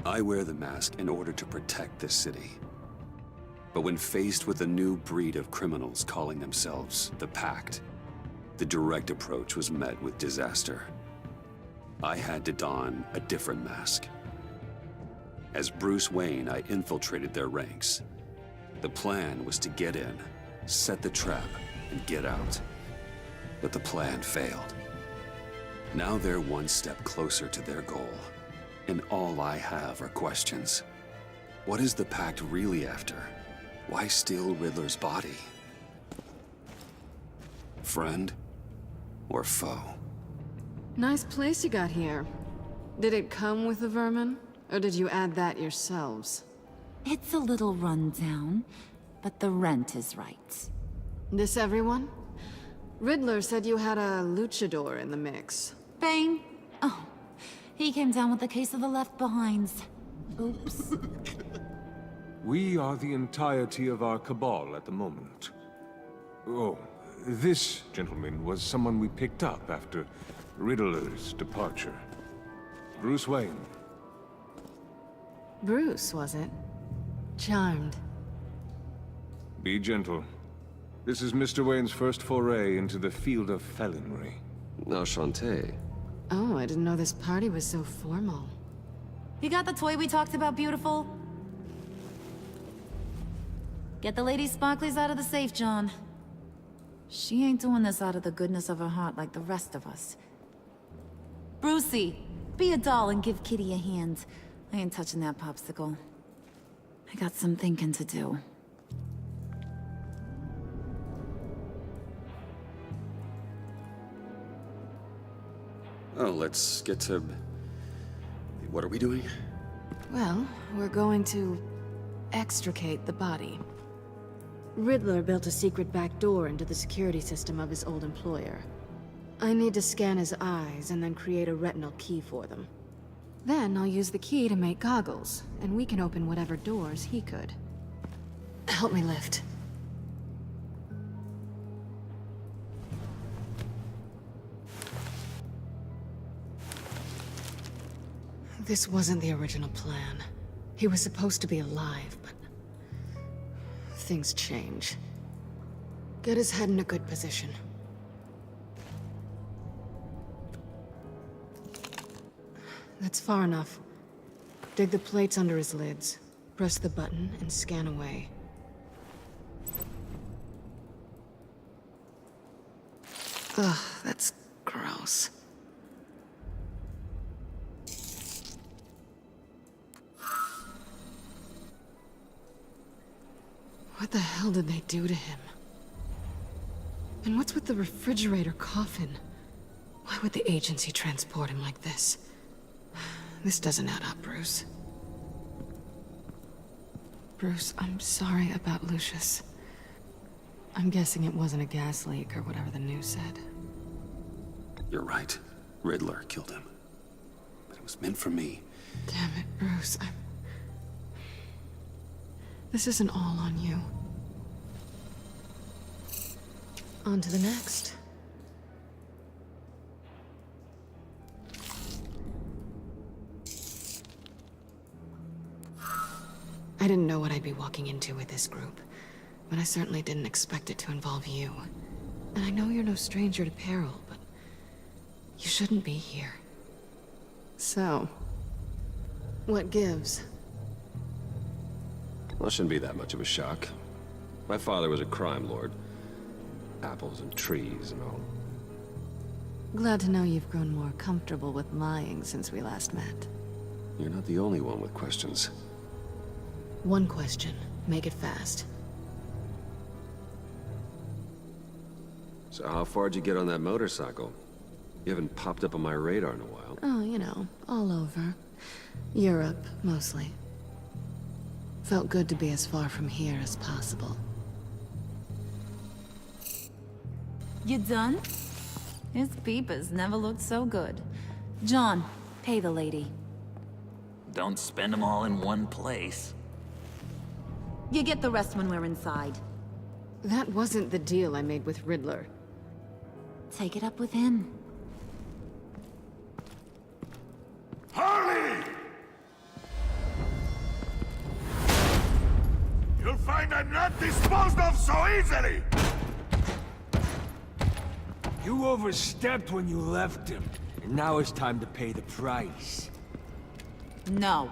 I wear the mask in order to protect this city. But when faced with a new breed of criminals calling themselves the Pact, the direct approach was met with disaster. I had to don a different mask. As Bruce Wayne, I infiltrated their ranks. The plan was to get in, set the trap, and get out. But the plan failed. Now they're one step closer to their goal, and all I have are questions. What is the Pact really after? Why steal Riddler's body? Friend or foe? Nice place you got here. Did it come with the vermin, or did you add that yourselves? It's a little rundown, but the rent is right. This everyone? Riddler said you had a luchador in the mix. Bane? Oh, he came down with a case of the left behinds. Oops. We are the entirety of our cabal at the moment. Oh, this gentleman was someone we picked up after Riddler's departure. Bruce Wayne. Bruce, was it? Charmed. Be gentle. This is Mr. Wayne's first foray into the field of felonry. Enchanté. Oh, I didn't know this party was so formal. You got the toy we talked about, beautiful? Get the lady sparklies out of the safe, John. She ain't doing this out of the goodness of her heart like the rest of us. Brucey, be a doll and give Kitty a hand. I ain't touching that popsicle. I got some thinking to do. Oh, let's get to... What are we doing? Well, we're going to extricate the body. Riddler built a secret back door into the security system of his old employer. I need to scan his eyes and then create a retinal key for them. Then I'll use the key to make goggles, and we can open whatever doors he could. Help me lift. This wasn't the original plan. He was supposed to be alive, but things change. Get his head in a good position. That's far enough. Dig the plates under his lids. Press the button and scan away. Ugh, that's gross. What the hell did they do to him? And what's with the refrigerator coffin? Why would the agency transport him like this? This doesn't add up, Bruce. Bruce, I'm sorry about Lucius. I'm guessing it wasn't a gas leak or whatever the news said. You're right. Riddler killed him. But it was meant for me. Damn it, Bruce. This isn't all on you. On to the next. I didn't know what I'd be walking into with this group, but I certainly didn't expect it to involve you. And I know you're no stranger to peril, but you shouldn't be here. So, what gives? Well, it shouldn't be that much of a shock. My father was a crime lord. Apples and trees and all. Glad to know you've grown more comfortable with lying since we last met. You're not the only one with questions. One question. Make it fast. So how far'd you get on that motorcycle? You haven't popped up on my radar in a while. Oh, you know, all over. Europe, mostly. Felt good to be as far from here as possible. You done? His peepers never looked so good. John, pay the lady. Don't spend them all in one place. You get the rest when we're inside. That wasn't the deal I made with Riddler. Take it up with him. Harley! bust off so easily! You overstepped when you left him, and now it's time to pay the price. No.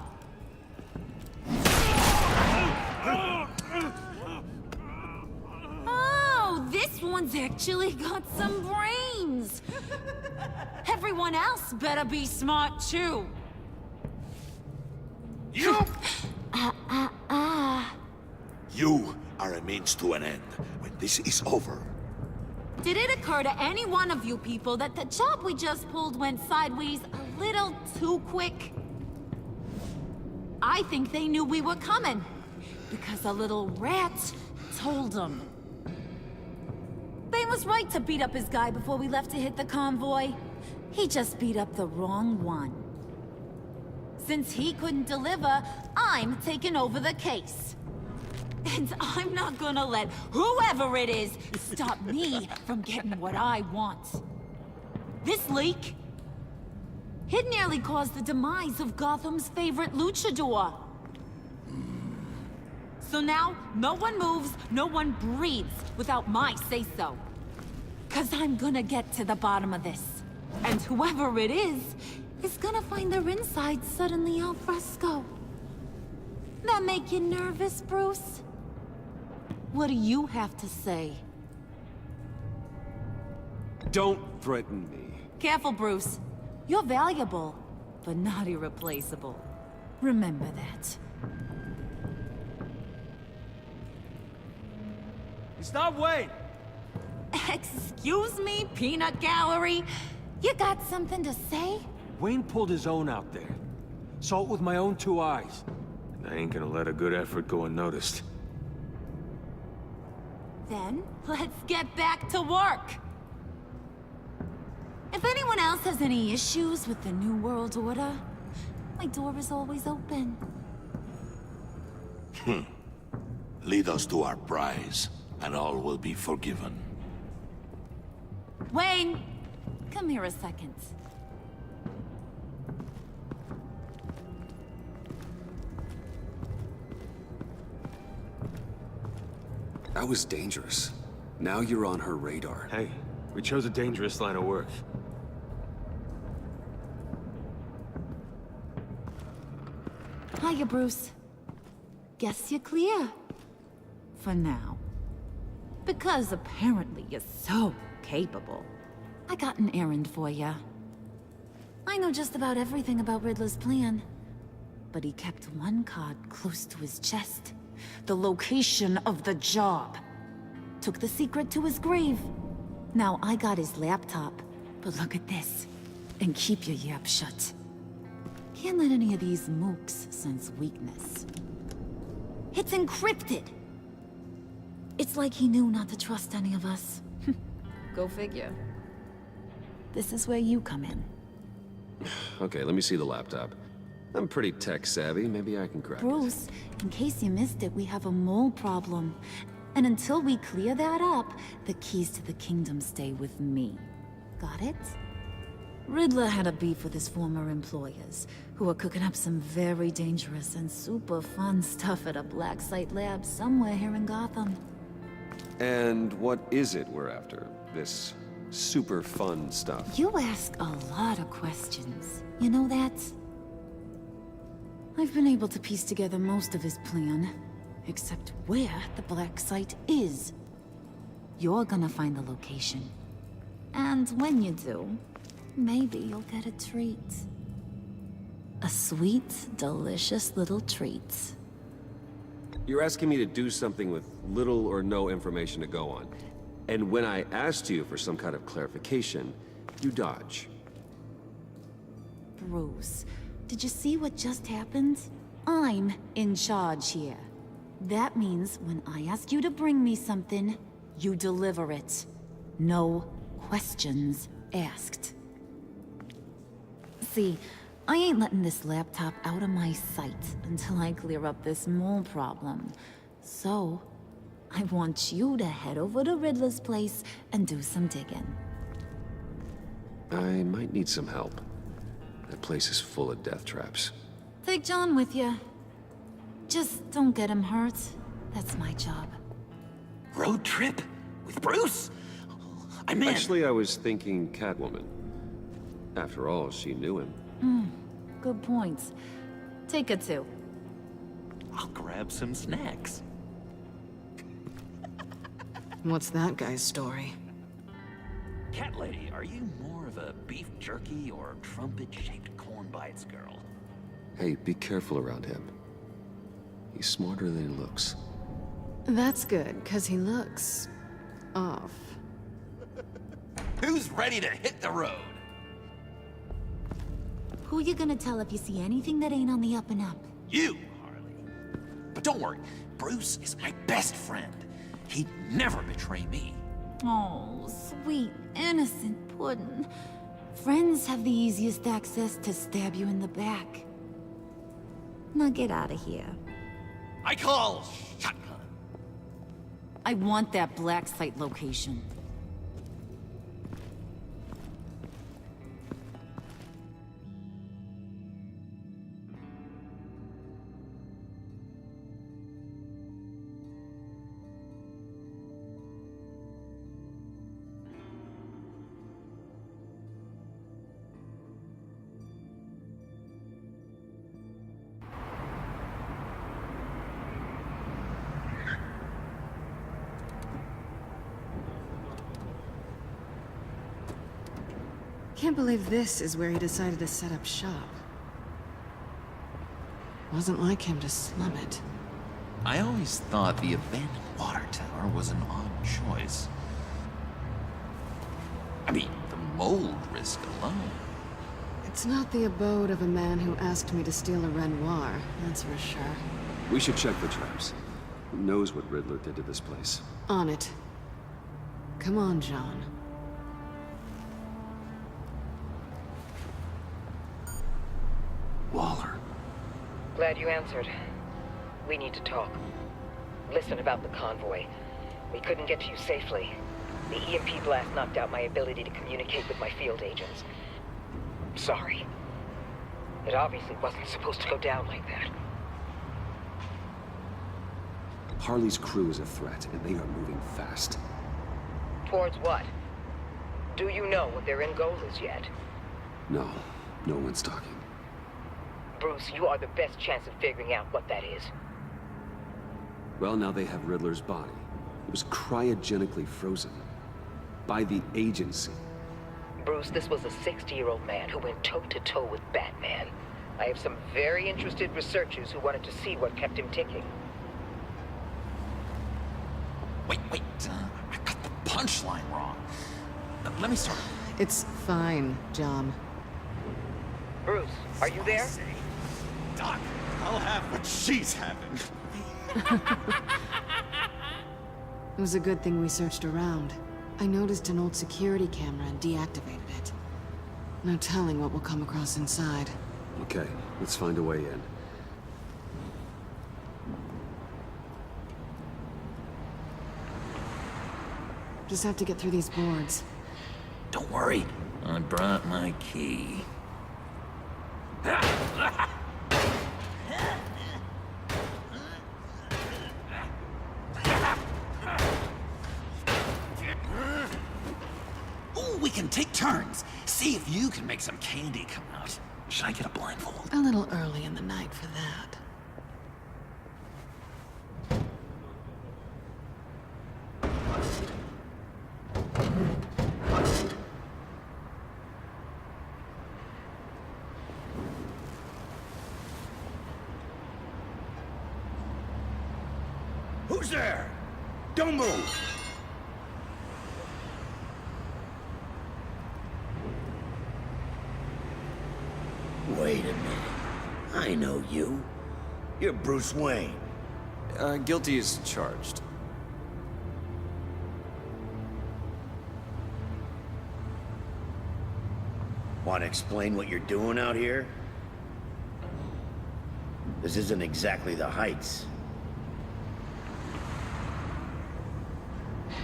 Oh, this one's actually got some brains. Everyone else better be smart too. You! You are a means to an end. When this is over, Did it occur to any one of you people that the job we just pulled went sideways a little too quick? I think they knew we were coming, because a little rat told them. Bane was right to beat up his guy before we left to hit the convoy. He just beat up the wrong one. Since he couldn't deliver, I'm taking over the case. And I'm not gonna let whoever it is stop me from getting what I want. This leak, it nearly caused the demise of Gotham's favorite luchador. So now, no one moves, no one breathes without my say-so. 'Cause I'm gonna get to the bottom of this. And whoever it is gonna find their insides suddenly al fresco. That make you nervous, Bruce? What do you have to say? Don't threaten me. Careful, Bruce. You're valuable, but not irreplaceable. Remember that. It's not Wayne! Excuse me, peanut gallery? You got something to say? Wayne pulled his own out there. Saw it with my own 2 eyes. And I ain't gonna let a good effort go unnoticed. Then, let's get back to work. If anyone else has any issues with the New World Order, my door is always open. lead us to our prize, and all will be forgiven. Wayne, come here a second. That was dangerous. Now you're on her radar. Hey, we chose a dangerous line of work. Hiya, Bruce. Guess you're clear. For now. Because apparently you're so capable. I got an errand for ya. I know just about everything about Riddler's plan. But he kept one card close to his chest. The location of the job. Took the secret to his grave. Now I got his laptop. But look at this. And keep your yap shut. Can't let any of these mooks sense weakness. It's encrypted! It's like he knew not to trust any of us. Go figure. This is where you come in. Okay, let me see the laptop. I'm pretty tech-savvy. Maybe I can crack it. Bruce, in case you missed it, we have a mole problem. And until we clear that up, the keys to the kingdom stay with me. Got it? Riddler had a beef with his former employers, who were cooking up some very dangerous and super fun stuff at a black site lab somewhere here in Gotham. And what is it we're after? This super fun stuff? You ask a lot of questions. You know that? I've been able to piece together most of his plan, except where the black site is. You're gonna find the location. And when you do, maybe you'll get a treat. A sweet, delicious little treat. You're asking me to do something with little or no information to go on. And when I asked you for some kind of clarification, you dodge. Bruce, did you see what just happened? I'm in charge here. That means when I ask you to bring me something, you deliver it. No questions asked. See, I ain't letting this laptop out of my sight until I clear up this mole problem. So, I want you to head over to Riddler's place and do some digging. I might need some help. That place is full of death traps. Take John with you. Just don't get him hurt. That's my job. road trip? With Bruce? I'm in. Actually, I was thinking Catwoman. After all, she knew him. Good points. Take her to. I'll grab some snacks. What's that guy's story? Cat lady, are you more of a beef jerky or trumpet-shaped corn bites girl? Hey, be careful around him. He's smarter than he looks. That's good, because he looks... off. Who's ready to hit the road? Who you gonna tell if you see anything that ain't on the up and up? You, Harley. But don't worry, Bruce is my best friend. He'd never betray me. Oh, sweet, innocent puddin'. Friends have the easiest access to stab you in the back. Now get out of here. I call shotgun. I want that black site location. Can't believe this is where he decided to set up shop. Wasn't like him to slum it. I always thought the abandoned water tower was an odd choice. I mean, the mold risk alone. It's not the abode of a man who asked me to steal a Renoir, that's for sure. We should check the traps. Who knows what Riddler did to this place? On it. Come on, John. Waller. Glad you answered. We need to talk. Listen about the convoy. We couldn't get to you safely. The EMP blast knocked out my ability to communicate with my field agents. Sorry. It obviously wasn't supposed to go down like that. Harley's crew is a threat, and they are moving fast. Towards what? Do you know what their end goal is yet? No, no one's talking. Bruce, you are the best chance of figuring out what that is. Well, now they have Riddler's body. It was cryogenically frozen. By the agency. Bruce, this was a 60-year-old man who went toe-to-toe with Batman. I have some very interested researchers who wanted to see what kept him ticking. Wait, I got the punchline wrong. Let me start. It's fine, John. Bruce, are you there? Doc, I'll have what she's having. It was a good thing we searched around. I noticed an old security camera and deactivated it. No telling what we'll come across inside. Okay, let's find a way in. Just have to get through these boards. Don't worry, I brought my key. Ooh, we can take turns. See if you can make some candy come out. Should I get a blindfold? A little early in the night for that. Who's there? Don't move! Wait a minute. I know you. You're Bruce Wayne. Guilty as charged. Want to explain what you're doing out here? This isn't exactly the Heights.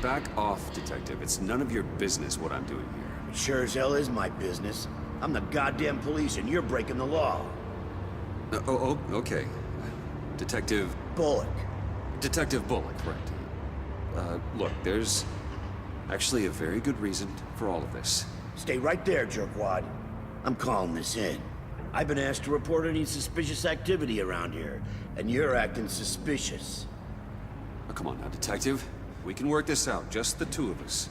Back off, Detective. It's none of your business what I'm doing here. It sure as hell is my business. I'm the goddamn police and you're breaking the law. Okay. Detective... Bullock. Detective Bullock, right. Look, there's actually a very good reason for all of this. Stay right there, jerkwad. I'm calling this in. I've been asked to report any suspicious activity around here, and you're acting suspicious. Oh, come on now, detective. We can work this out, just the two of us.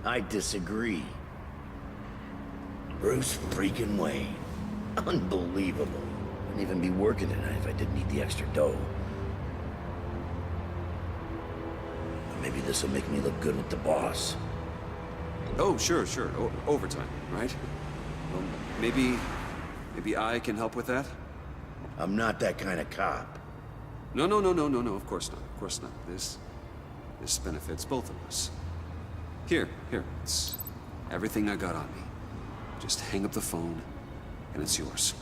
I disagree. Bruce freaking Wayne. Unbelievable. Wouldn't even be working tonight if I didn't need the extra dough. But maybe this will make me look good with the boss. Oh, sure. Overtime, right? Well, maybe I can help with that? I'm not that kind of cop. No, of course not. This benefits both of us. Here, it's everything I got on me. Just hang up the phone, and it's yours.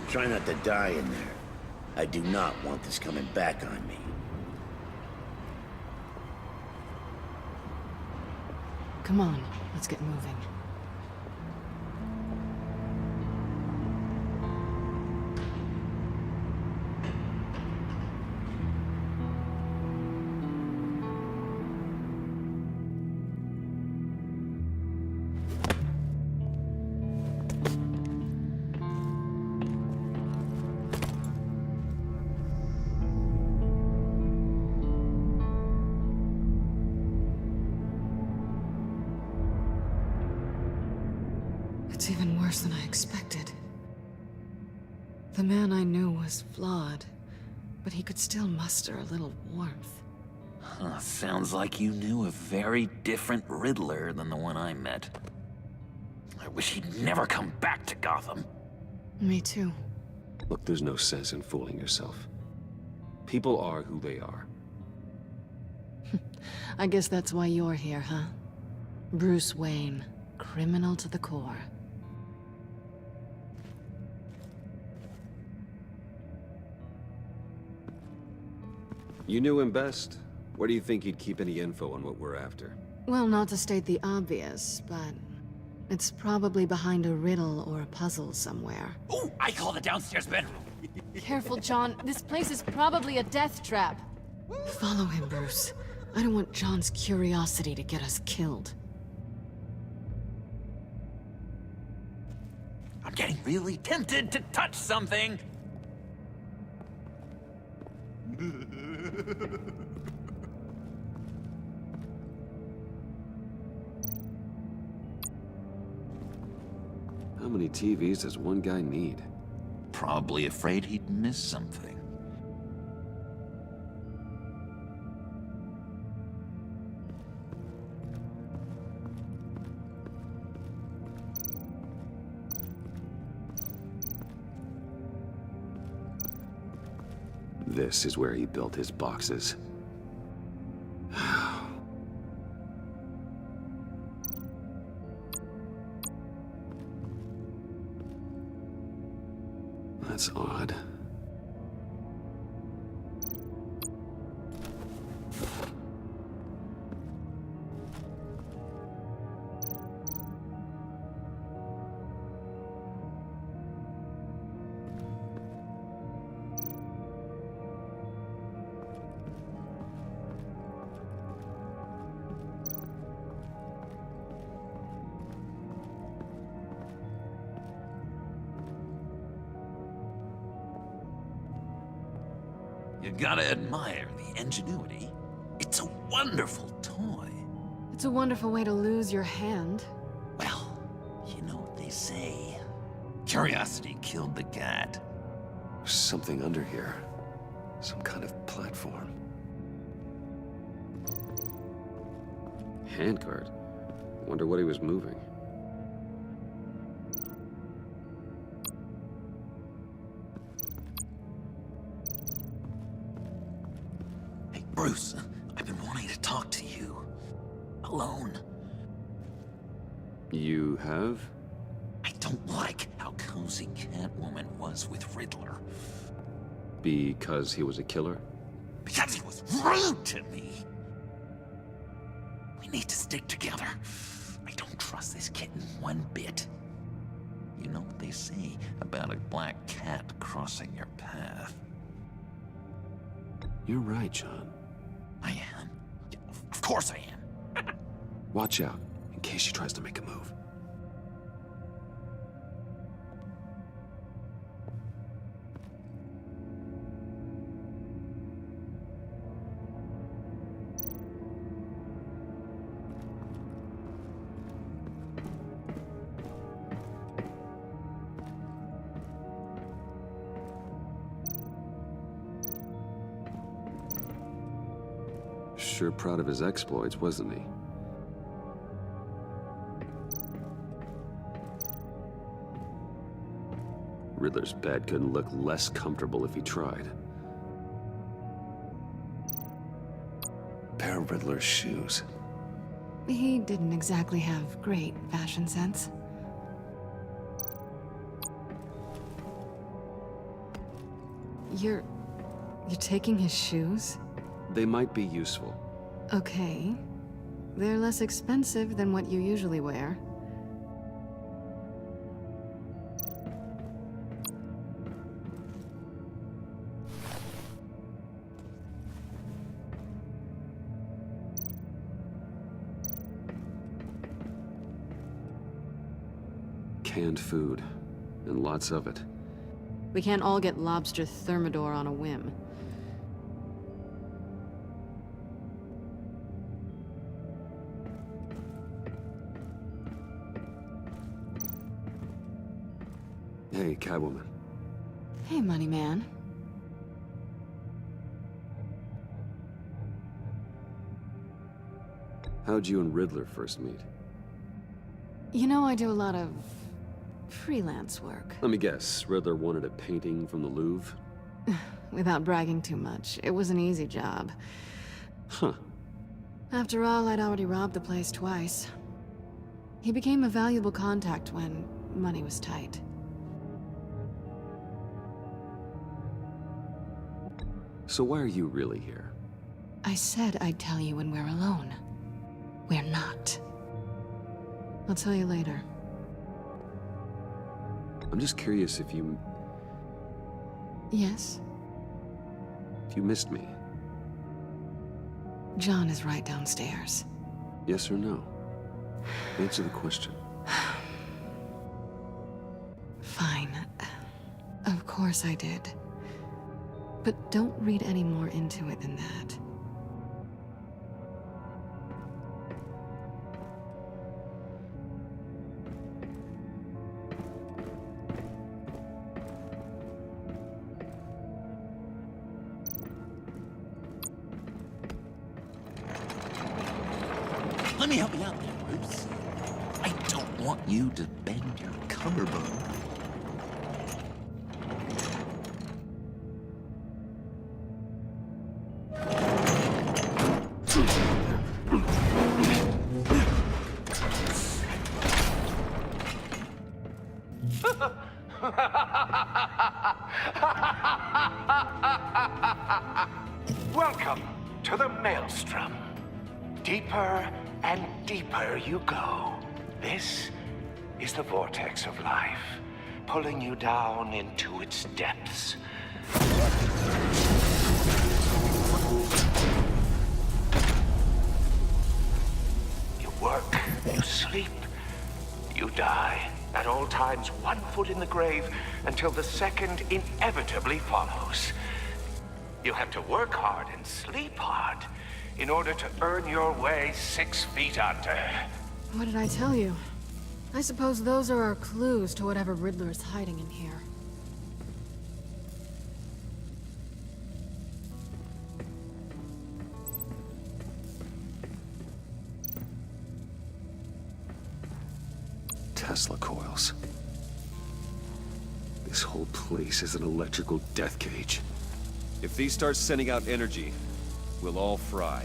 Try not to die in there. I do not want this coming back on me. Come on, let's get moving. It's even worse than I expected. The man I knew was flawed, but he could still muster a little warmth. Sounds like you knew a very different Riddler than the one I met. I wish he'd never come back to Gotham. Me too. Look, there's no sense in fooling yourself. People are who they are. I guess that's why you're here, huh? Bruce Wayne, criminal to the core. You knew him best. Where do you think he'd keep any info on what we're after? Well, not to state the obvious, but it's probably behind a riddle or a puzzle somewhere. Oh, I call the downstairs bedroom. Careful, John. This place is probably a death trap. Follow him, Bruce. I don't want John's curiosity to get us killed. I'm getting really tempted to touch something. How many TVs does one guy need? Probably afraid he'd miss something. This is where he built his boxes. That's odd. You gotta admire the ingenuity. It's a wonderful toy. It's a wonderful way to lose your hand. Well, you know what they say. Curiosity killed the cat. There's something under here. Some kind of platform. Handcart. Wonder what he was moving. Hey, Bruce, I've been wanting to talk to you. Alone. You have? I don't like how cozy Catwoman was with Riddler. Because he was a killer? Because he was rude to me. We need to stick together. I don't trust this kitten one bit. You know what they say about a black cat crossing your path? You're right, John. I am. Of course I am. Watch out, in case she tries to make a move. Sure proud of his exploits, wasn't he? Riddler's bed couldn't look less comfortable if he tried. Pair of Riddler's shoes. He didn't exactly have great fashion sense. You're taking his shoes? They might be useful. Okay. They're less expensive than what you usually wear. Canned food, and lots of it. We can't all get lobster thermidor on a whim. Hey, Catwoman. Hey, money man. How'd you and Riddler first meet? You know, I do a lot of freelance work. Let me guess, Riddler wanted a painting from the Louvre? Without bragging too much, it was an easy job. Huh. After all, I'd already robbed the place twice. He became a valuable contact when money was tight. So why are you really here? I said I'd tell you when we're alone. We're not. I'll tell you later. I'm just curious if you Yes? missed me. John is right downstairs. Yes or no? Answer the question. Fine. Of course I did. But don't read any more into it than that. Let me help you out there, Bruce. I don't want you to bend your collarbone. Welcome to the Maelstrom. Deeper and deeper you go. This is the vortex of life, pulling you down into its depths. You work, you sleep, you die. At all times, 1 foot in the grave until the second inevitably follows. You have to work hard and sleep hard in order to earn your way 6 feet under. What did I tell you? I suppose those are our clues to whatever Riddler is hiding in here. Tesla coils. This whole place is an electrical death cage. If these start sending out energy, we'll all fry.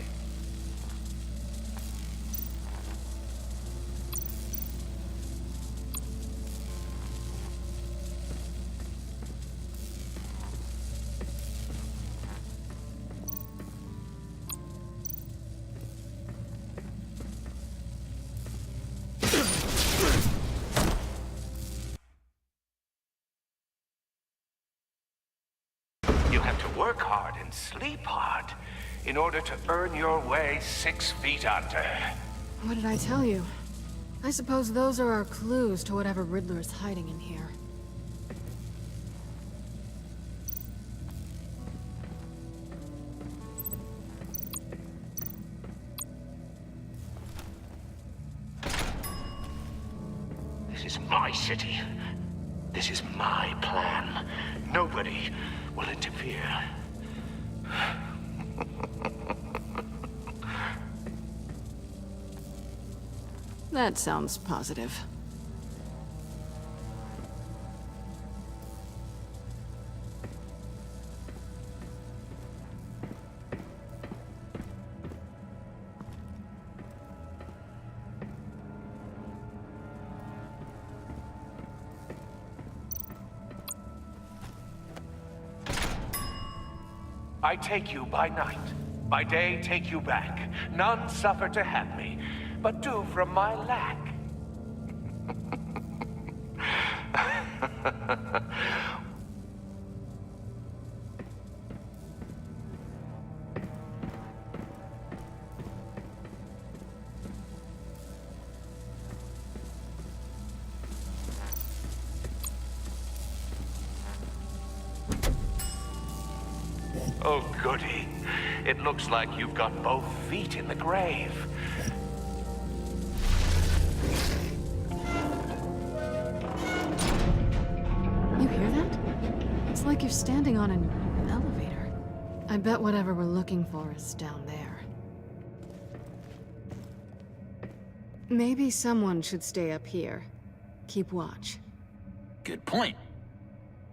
You have to work hard and sleep. sleep hard in order to earn your way 6 feet under. What did I tell you? I suppose those are our clues to whatever Riddler is hiding in here. This is my city. This is my plan. Nobody will interfere. That sounds positive. I take you by night. By day, take you back. None suffer to have me, but do from my lack. Oh, goody. It looks like you've got both feet in the grave. You hear that? It's like you're standing on an elevator. I bet whatever we're looking for is down there. Maybe someone should stay up here. Keep watch. Good point.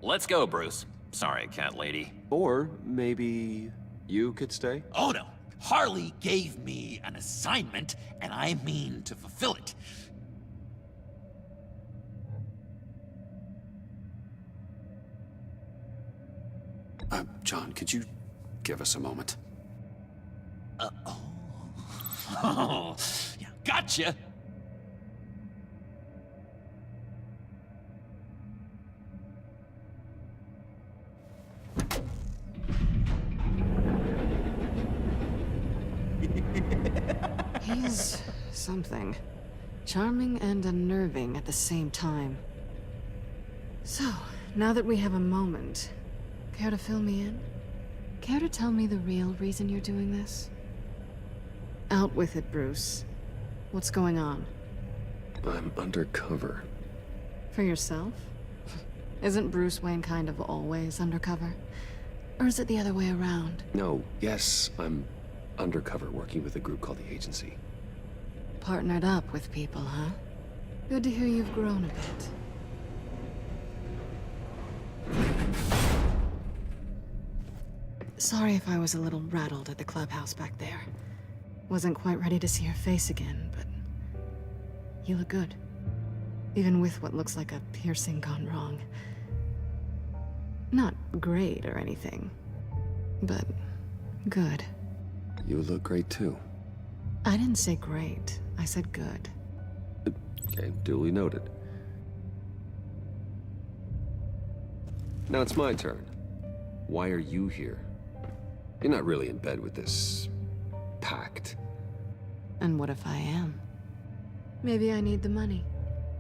Let's go, Bruce. Sorry, cat lady. Or maybe you could stay? Oh no. Harley gave me an assignment, and I mean to fulfill it. John, could you give us a moment? Oh, yeah, gotcha. He's something. Charming and unnerving at the same time. So, now that we have a moment, care to fill me in? Care to tell me the real reason you're doing this? Out with it, Bruce. What's going on? I'm undercover. For yourself? Isn't Bruce Wayne kind of always undercover? Or is it the other way around? No, yes, I'm undercover working with a group called the Agency. Partnered up with people, huh? Good to hear you've grown a bit. Sorry if I was a little rattled at the clubhouse back there. Wasn't quite ready to see your face again, but you look good. Even with what looks like a piercing gone wrong. Not great or anything, but good. You look great too. I didn't say great, I said good. Okay, duly noted. Now it's my turn. Why are you here? You're not really in bed with this pact. And what if I am? Maybe I need the money.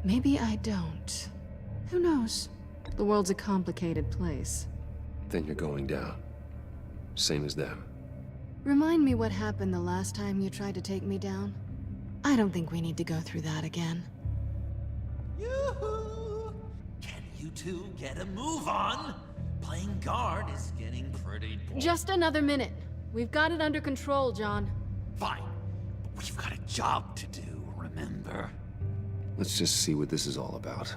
Maybe I don't. Who knows? The world's a complicated place. Then you're going down. Same as them. Remind me what happened the last time you tried to take me down. I don't think we need to go through that again. Yoo-hoo! Can you two get a move on? Playing guard is getting pretty boring. Just another minute. We've got it under control, John. Fine, but we've got a job to do, remember? Let's just see what this is all about.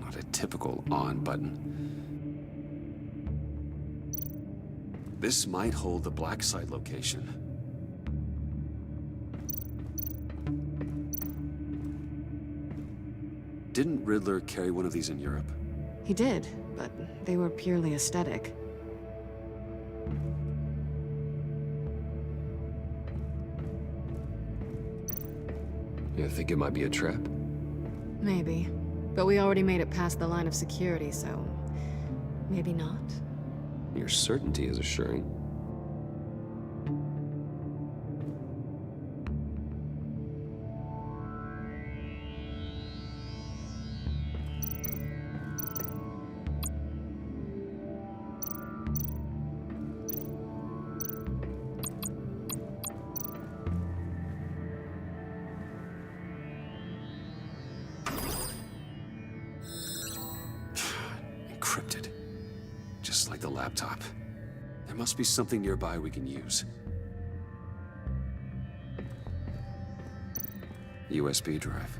Not a typical on button. This might hold the black site location. Didn't Riddler carry one of these in Europe? He did, but they were purely aesthetic. You think it might be a trap? Maybe. But we already made it past the line of security, so... maybe not. Your certainty is assuring. Encrypted. Just like the laptop. There must be something nearby we can use. USB drive.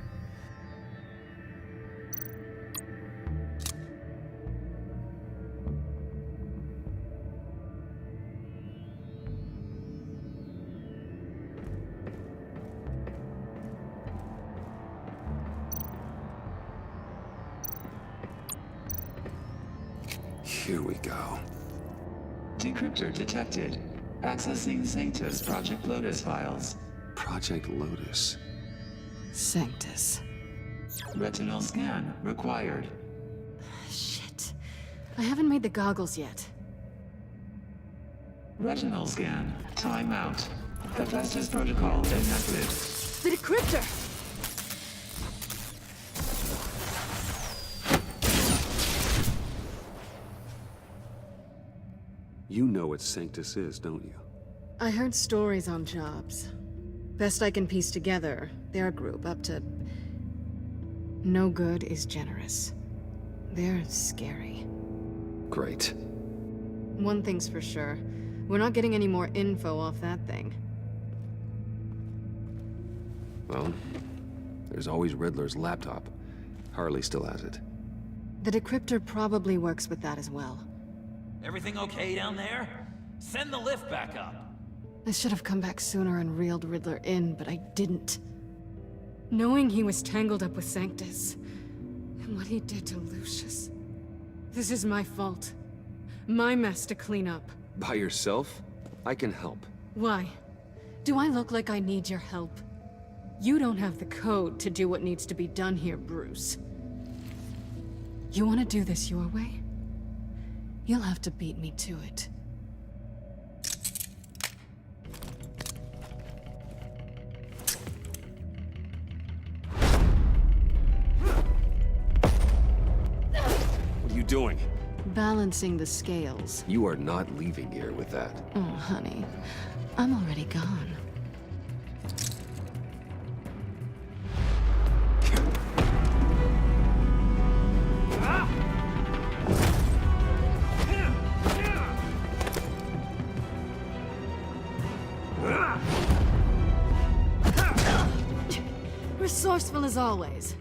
Here we go. Decryptor detected. Accessing Sanctus Project Lotus files. Project Lotus. Sanctus. Retinal scan required. Shit. I haven't made the goggles yet. Retinal scan. Timeout. Hephaestus protocol enacted. The decryptor! You know what Sanctus is, don't you? I heard stories on jobs. Best I can piece together, their group up to... no good is generous. They're scary. Great. One thing's for sure. We're not getting any more info off that thing. Well, there's always Riddler's laptop. Harley still has it. The decryptor probably works with that as well. Everything okay down there? Send the lift back up. I should have come back sooner and reeled Riddler in, but I didn't. Knowing he was tangled up with Sanctus, and what he did to Lucius. This is my fault. My mess to clean up. By yourself? I can help. Why? Do I look like I need your help? You don't have the code to do what needs to be done here, Bruce. You want to do this your way? You'll have to beat me to it. What are you doing? Balancing the scales. You are not leaving here with that. Oh, honey. I'm already gone. Resourceful as always.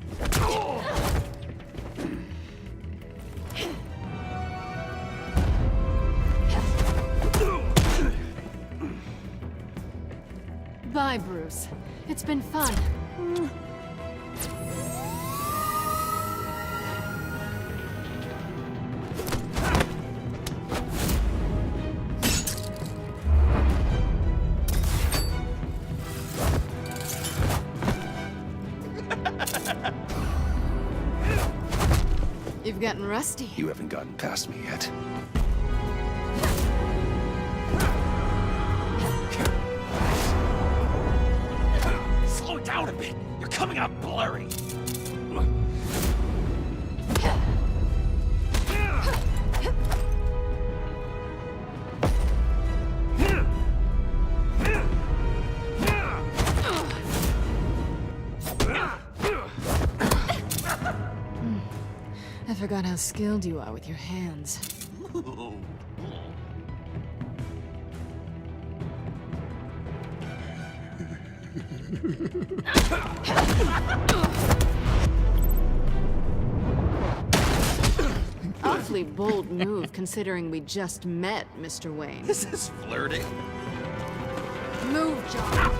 Bye, Bruce. It's been fun. You've gotten rusty. You haven't gotten past me yet. Slow down a bit. You're coming out blurry. I forgot how skilled you are with your hands. Awfully bold move, considering we just met, Mr. Wayne. This is flirting. Move, John.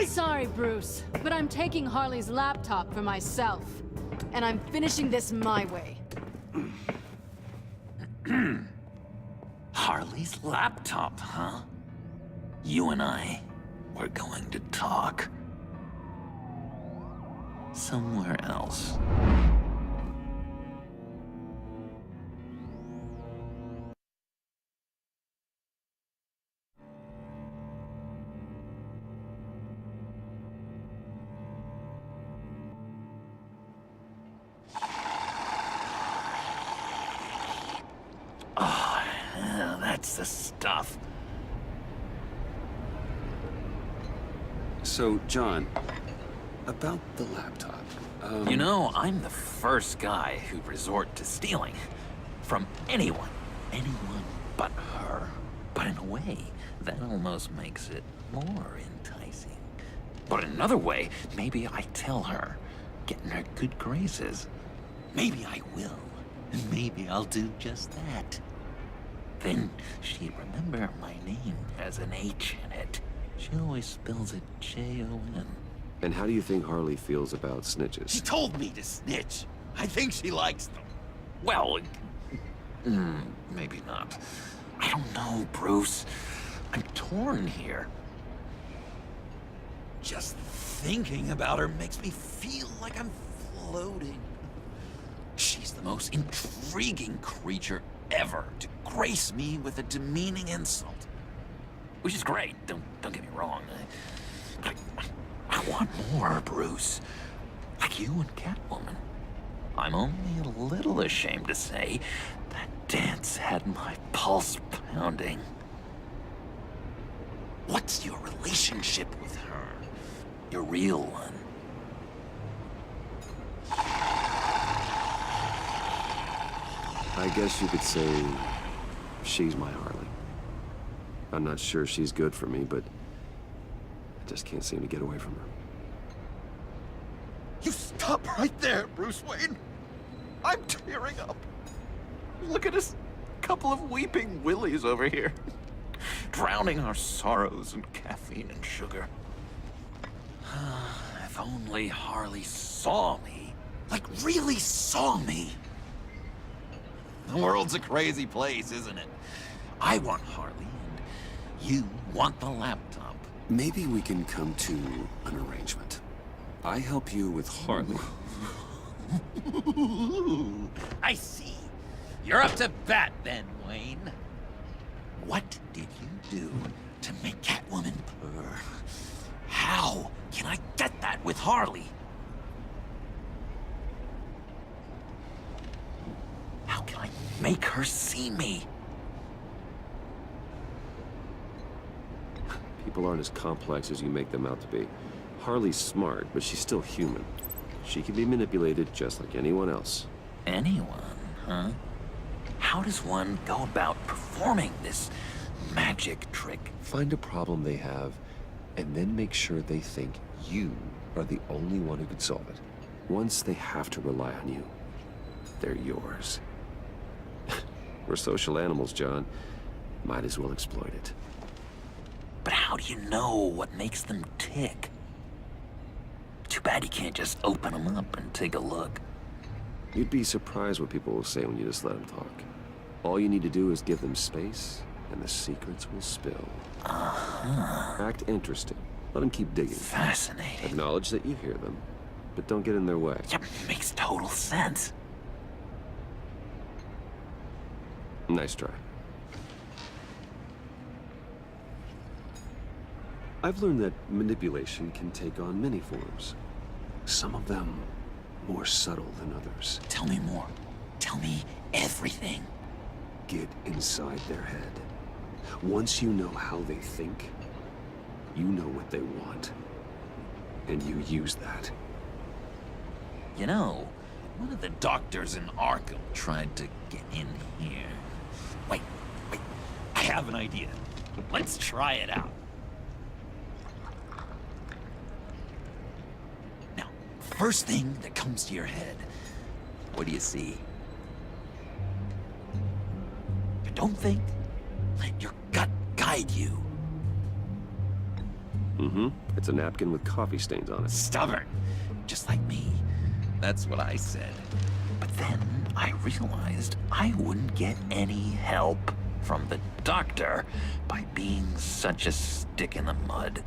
I... Sorry, Bruce, but I'm taking Harley's laptop for myself. And I'm finishing this my way. Harley's laptop, huh? You and I, we're going to talk. Somewhere else. Oh, yeah, that's the stuff. So, John, about the laptop. You know, I'm the first guy who'd resort to stealing. From anyone. Anyone but her. But in a way, that almost makes it more enticing. But in another way, maybe I tell her, get in her good graces. Maybe I will. And maybe I'll do just that. Then she'd remember my name has an H in it. She always spells it J-O-N. And how do you think Harley feels about snitches? She told me to snitch. I think she likes them. Well, maybe not. I don't know, Bruce. I'm torn here. Just thinking about her makes me feel like I'm floating. She's the most intriguing creature ever to grace me with a demeaning insult. Which is great, don't get me wrong. I want more, Bruce. Like you and Catwoman. I'm only a little ashamed to say that dance had my pulse pounding. What's your relationship with her? Your real one. I guess you could say she's my Harley. I'm not sure she's good for me, but I just can't seem to get away from her. You stop right there, Bruce Wayne. I'm tearing up. Look at us, couple of weeping willies over here. Drowning our sorrows in caffeine and sugar. If only Harley saw me. Like, really saw me. The world's a crazy place, isn't it? I want Harley, and you want the laptop. Maybe we can come to an arrangement. I help you with Harley. I see. You're up to bat then, Wayne. What did you do to make Catwoman purr? How can I get that with Harley? How can I make her see me? People aren't as complex as you make them out to be. Harley's smart, but she's still human. She can be manipulated just like anyone else. Anyone, huh? How does one go about performing this magic trick? Find a problem they have, and then make sure they think you are the only one who could solve it. Once they have to rely on you, they're yours. We're social animals, John. Might as well exploit it. But how do you know what makes them tick? Too bad you can't just open them up and take a look. You'd be surprised what people will say when you just let them talk. All you need to do is give them space, and the secrets will spill. Act interesting. Let them keep digging. Fascinating. Acknowledge that you hear them, but don't get in their way. Yeah, makes total sense. Nice try. I've learned that manipulation can take on many forms. Some of them more subtle than others. Tell me more. Tell me everything. Get inside their head. Once you know how they think, you know what they want. And you use that. You know, one of the doctors in Arkham tried to get in here. Wait. I have an idea. Let's try it out. Now, first thing that comes to your head, what do you see? But don't think. Let your gut guide you. Mm-hmm. It's a napkin with coffee stains on it. Stubborn. Just like me. That's what I said. But then I realized I wouldn't get any help from the doctor by being such a stick in the mud.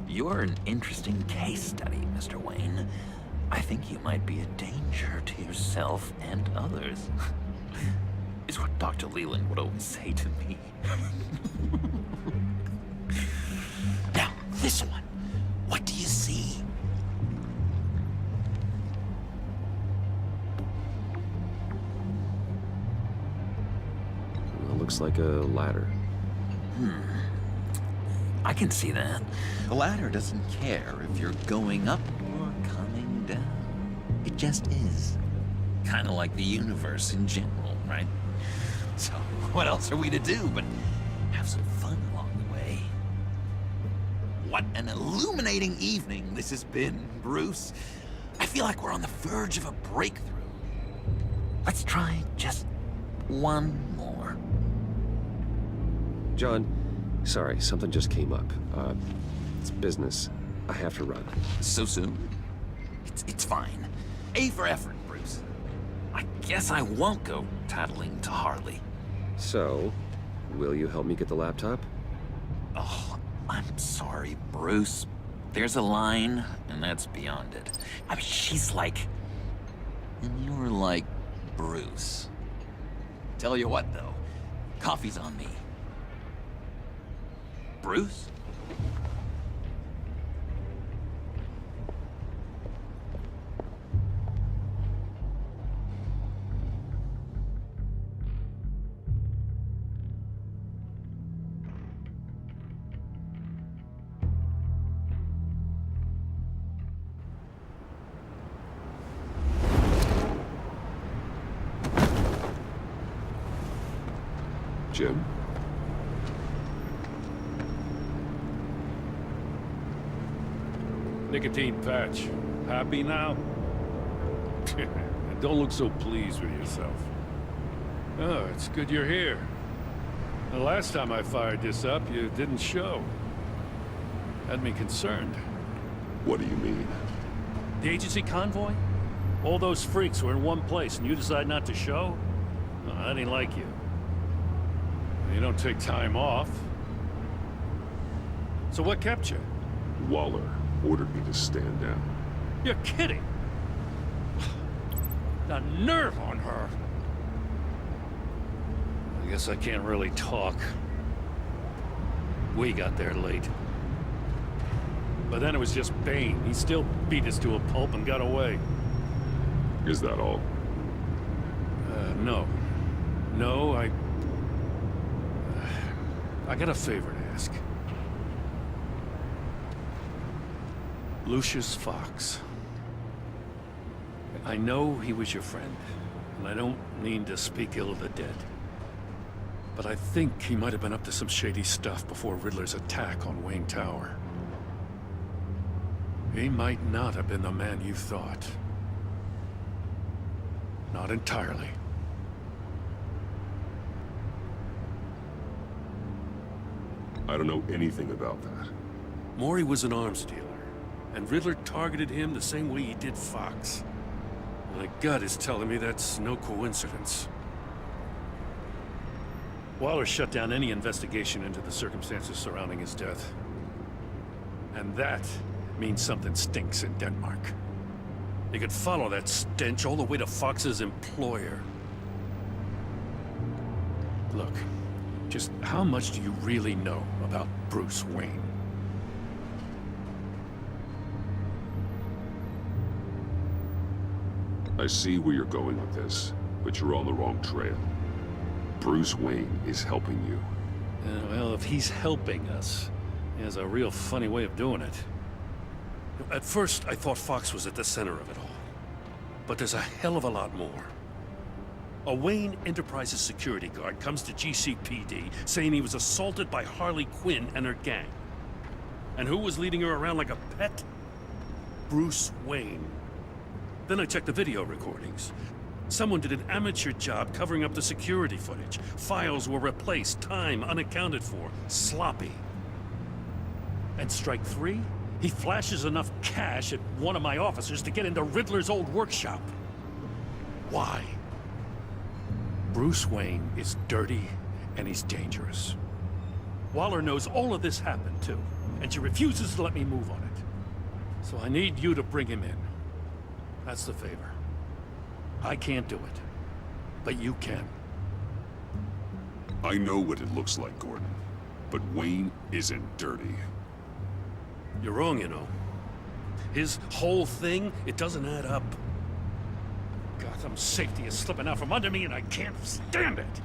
You're an interesting case study, Mr. Wayne. I think you might be a danger to yourself and others. Is what Dr. Leland would always say to me. Now, this one. What do you see? Well, looks like a ladder. I can see that. The ladder doesn't care if you're going up or coming down. It just is. Kind of like the universe in general, right? So, what else are we to do but have some fun along the way? What an illuminating evening this has been, Bruce. I feel like we're on the verge of a breakthrough. Let's try just one more. John, sorry, something just came up. It's business. I have to run. So soon? It's fine. A for effort, Bruce. I guess I won't go tattling to Harley. So, will you help me get the laptop? Oh, I'm sorry, Bruce. There's a line, and that's beyond it. I mean, she's like... And you're like Bruce. Tell you what, though. Coffee's on me. Bruce? Jim? Nicotine patch. Happy now? Don't look so pleased with yourself. Oh, it's good you're here. The last time I fired this up, you didn't show. Had me concerned. What do you mean? The agency convoy? All those freaks were in one place and you decide not to show? Oh, I didn't like you. You don't take time off. So what kept you? Waller ordered me to stand down. You're kidding. The nerve on her. I guess I can't really talk. We got there late. But then it was just Bane. He still beat us to a pulp and got away. Is that all? No. No, I got a favor to ask. Lucius Fox. I know he was your friend, and I don't mean to speak ill of the dead. But I think he might have been up to some shady stuff before Riddler's attack on Wayne Tower. He might not have been the man you thought. Not entirely. I don't know anything about that. Maury was an arms dealer, and Riddler targeted him the same way he did Fox. My gut is telling me that's no coincidence. Waller shut down any investigation into the circumstances surrounding his death. And that means something stinks in Denmark. You could follow that stench all the way to Fox's employer. Look, just how much do you really know about Bruce Wayne? I see where you're going with this, but you're on the wrong trail. Bruce Wayne is helping you. Well, if he's helping us, he has a real funny way of doing it. At first, I thought Fox was at the center of it all. But there's a hell of a lot more. A Wayne Enterprises security guard comes to GCPD saying he was assaulted by Harley Quinn and her gang. And who was leading her around like a pet? Bruce Wayne. Then I checked the video recordings. Someone did an amateur job covering up the security footage. Files were replaced, time unaccounted for, sloppy. And strike 3, he flashes enough cash at one of my officers to get into Riddler's old workshop. Why? Bruce Wayne is dirty and he's dangerous. Waller knows all of this happened too, and she refuses to let me move on it. So I need you to bring him in. That's the favor. I can't do it, but you can. I know what it looks like, Gordon, but Wayne isn't dirty. You're wrong, you know. His whole thing, it doesn't add up. Gotham's safety is slipping out from under me and I can't stand it.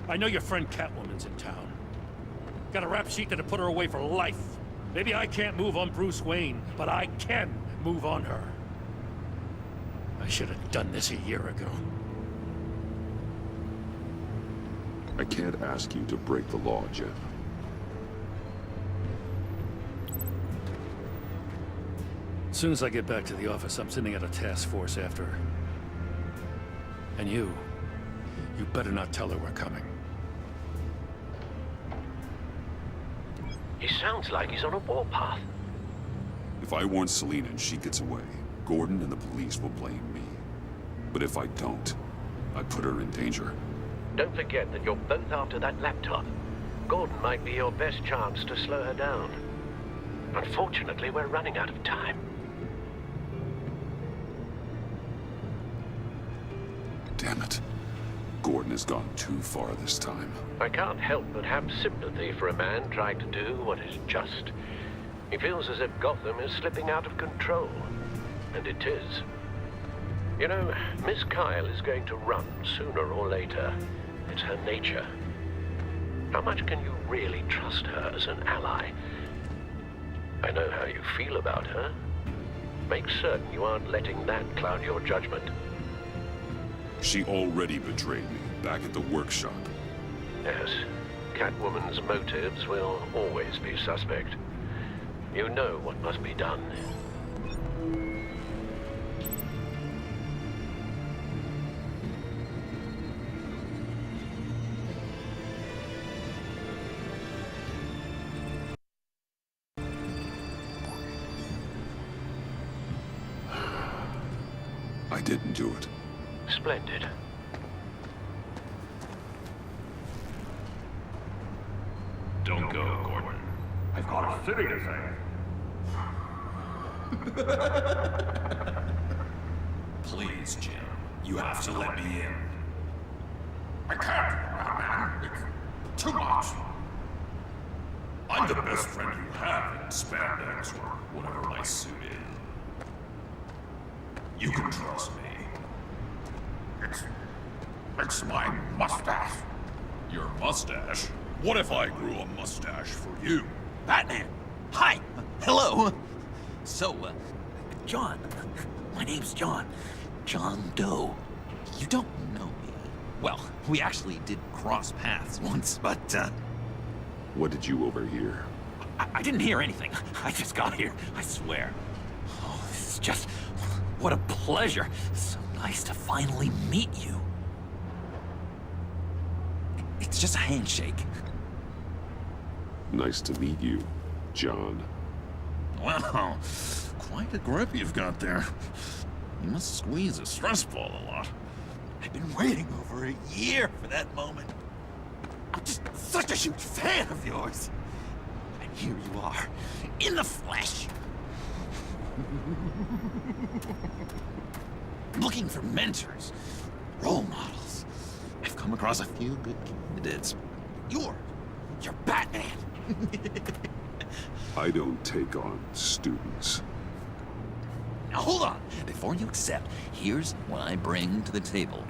I know your friend Catwoman's in town. Got a rap sheet that'll put her away for life. Maybe I can't move on Bruce Wayne, but I can move on her. I should have done this a year ago. I can't ask you to break the law, Jim. As soon as I get back to the office, I'm sending out a task force after her. And you better not tell her we're coming. He sounds like he's on a warpath. If I warn Selina and she gets away, Gordon and the police will blame me. But if I don't, I put her in danger. Don't forget that you're both after that laptop. Gordon might be your best chance to slow her down. Unfortunately, we're running out of time. Damn it. Gordon has gone too far this time. I can't help but have sympathy for a man trying to do what is just. He feels as if Gotham is slipping out of control. And it is. You know, Miss Kyle is going to run sooner or later. It's her nature. How much can you really trust her as an ally? I know how you feel about her. Make certain you aren't letting that cloud your judgment. She already betrayed me back at the workshop. Yes, Catwoman's motives will always be suspect. You know what must be done. I didn't do it. Splendid. Don't go, Gordon. I've got a city to save. Please, Jim. You have to let me in. I can't, man. It's too much. I'm the best friend you have in spandex or whatever my suit is. You can trust me. It's my mustache. Your mustache? What if I grew a mustache for you? Batman! Hi! Hello! So, John. My name's John. John Doe. You don't know me. Well, we actually did cross paths once, but, What did you overhear? I didn't hear anything. I just got here, I swear. Oh, this is just... what a pleasure. So nice to finally meet you. It's just a handshake. Nice to meet you, John. Wow, quite a grip you've got there. You must squeeze a stress ball a lot. I've been waiting over a year for that moment. I'm just such a huge fan of yours. And here you are, in the flesh. Looking for mentors, role models. I've come across a few good candidates. You're Batman. I don't take on students. Now hold on. Before you accept, here's what I bring to the table.